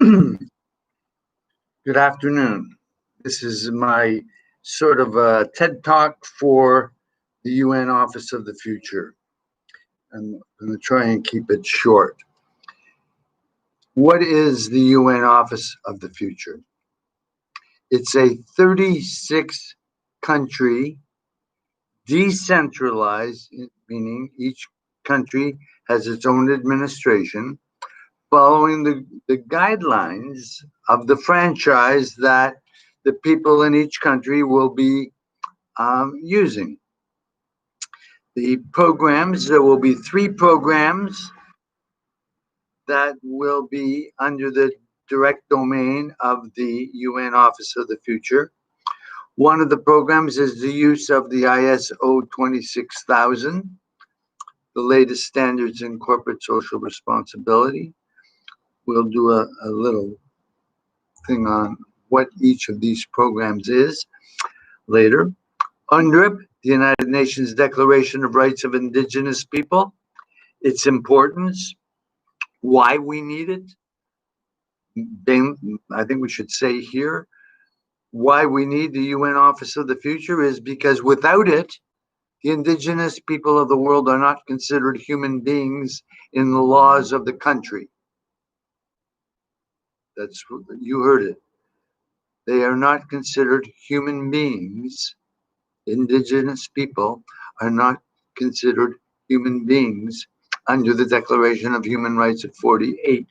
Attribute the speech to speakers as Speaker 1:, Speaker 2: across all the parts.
Speaker 1: Good afternoon. This is my sort of a TED Talk for the UN Office of the Future. I'm going to try and keep it short. What is the UN Office of the Future? It's a 36 country decentralized, meaning each country has its own administration, following the guidelines of the franchise that the people in each country will be using. The programs, there will be 3 programs that will be under the direct domain of the UN Office of the Future. One of the programs is the use of the ISO 26000, the latest standards in corporate social responsibility. We'll do a little thing on what each of these programs is later. UNDRIP, the United Nations Declaration of Rights of Indigenous People, its importance, why we need it. I think we should say here, why we need the UN Office of the Future is because without it, the indigenous people of the world are not considered human beings in the laws of the country. That's, you heard it. They are not considered human beings. Indigenous people are not considered human beings under the Declaration of Human Rights of 48.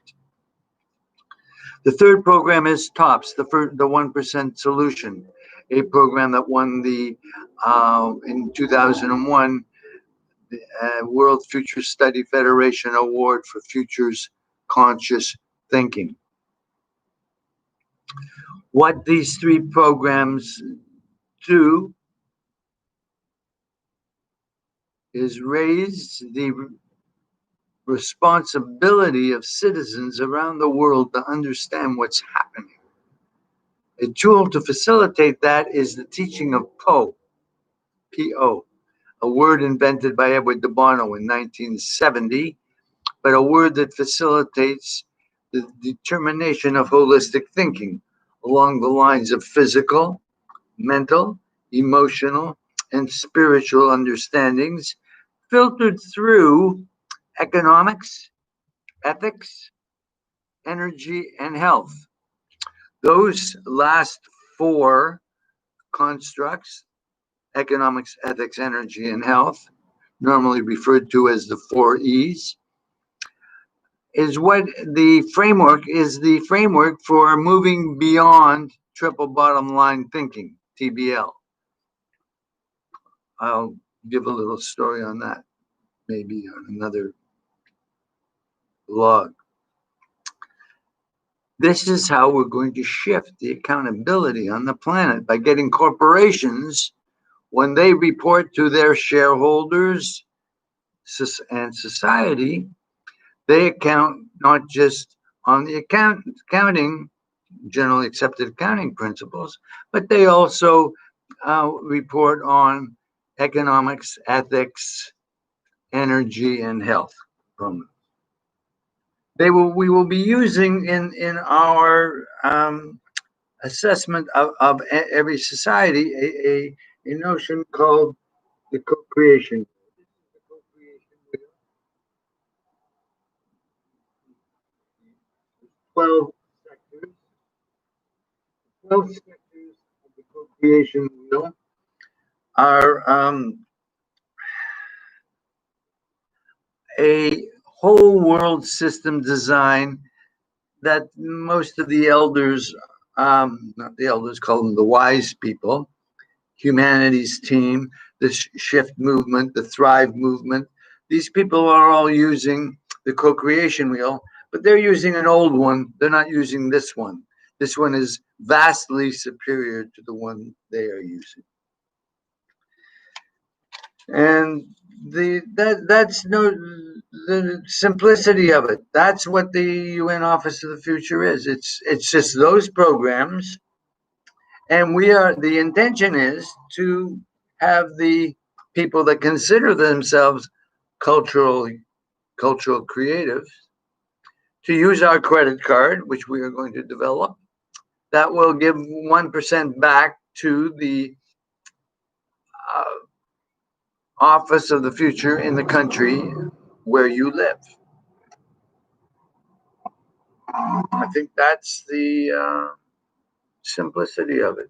Speaker 1: The third program is TOPS, the 1% Solution, a program that won the in 2001 the World Future Study Federation Award for Futures Conscious Thinking. What these 3 programs do is raise the responsibility of citizens around the world to understand what's happening. A tool to facilitate that is the teaching of PO, P-O, a word invented by Edward de Bono in 1970, but a word that facilitates the determination of holistic thinking along the lines of physical, mental, emotional, and spiritual understandings filtered through economics, ethics, energy, and health. Those last 4 constructs, economics, ethics, energy, and health, normally referred to as the 4 E's, is what the framework for moving beyond triple bottom line thinking, TBL. I'll give a little story on that, maybe on another blog. This is how we're going to shift the accountability on the planet by getting corporations, when they report to their shareholders and society, they account not just on the accounting, generally accepted accounting principles, but they also report on economics, ethics, energy, and health. We will be using in our assessment of every society a notion called the co-creation. 12 sectors. 12 sectors of the co-creation wheel are a whole world system design that most of the elders, not the elders, call them the wise people, humanities team, the shift movement, the thrive movement, these people are all using the co-creation wheel, but they're using an old one. They're not using this one. This one is vastly superior to the one they are using. And that's the simplicity of it. That's what the UN Office of the Future is. It's just those programs, and the intention is to have the people that consider themselves cultural creatives to use our credit card, which we are going to develop, that will give 1% back to the office of the future in the country where you live. I think that's the simplicity of it.